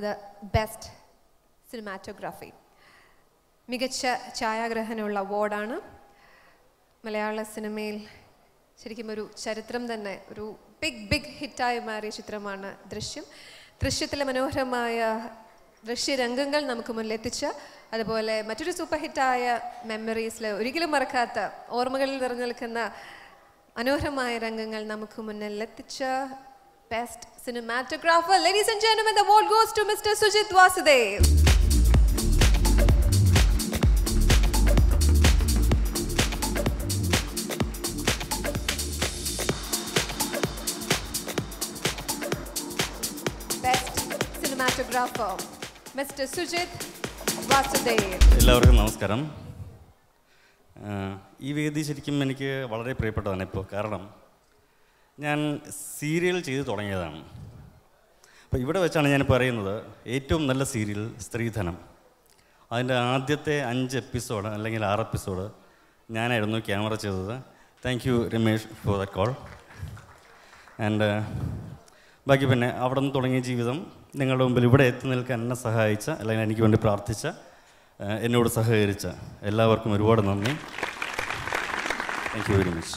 for the best cinematography. മികച്ച ഛായാഗ്രഹണമുള്ള അവാർഡാണ്. മലയാള സിനിമയിൽ ശരിക്കും ഒരു ചരിത്രം തന്നെ, ഒരു ബിഗ് ഹിറ്റായി മാറിയ ചിത്രമാണ് ദൃശ്യം. ദൃശ്യത്തിലെ മനോഹരമായ ദൃശ്യരംഗങ്ങൾ നമുക്ക് മുന്നിലെത്തിച്ച, അതുപോലെ മറ്റൊരു സൂപ്പർ ഹിറ്റായ മെമ്മറീസിൽ ഒരിക്കലും മറക്കാത്ത ഓർമ്മകളിൽ നിറഞ്ഞു നിൽക്കുന്ന മനോഹരമായ രംഗങ്ങൾ നമുക്ക് മുന്നിലെത്തിച്ച best cinematographer, ladies and gentlemen, the award goes to Mr. Sujit Vasudev. Cinematographer, Mr. Sujit Vasudev. എല്ലാവർക്കും നമസ്കാരം. ഈ വേദി ശരിക്കും എനിക്ക് വളരെ പ്രിയപ്പെട്ടതാണ് ഇപ്പോൾ. കാരണം ഞാൻ സീരിയൽ ചെയ്ത് തുടങ്ങിയതാണ്. അപ്പോൾ ഇവിടെ വെച്ചാണ് ഞാൻ പറയുന്നത്, ഏറ്റവും നല്ല സീരിയൽ സ്ത്രീധനം. അതിൻ്റെ ആദ്യത്തെ 5 എപ്പിസോഡ് അല്ലെങ്കിൽ 6 എപ്പിസോഡ് ഞാനായിരുന്നു ക്യാമറ ചെയ്തത്. Thank you Ramesh for that call. And ബാക്കി പിന്നെ അവിടെ നിന്ന് തുടങ്ങിയ ജീവിതം നിങ്ങളുടെ മുമ്പിൽ ഇവിടെ എത്തി നിൽക്കാൻ എന്നെ സഹായിച്ച, അല്ലെങ്കിൽ എനിക്ക് വേണ്ടി പ്രാർത്ഥിച്ച, എന്നോട് സഹകരിച്ച എല്ലാവർക്കും ഒരുപാട് നന്ദി. Thank you very much.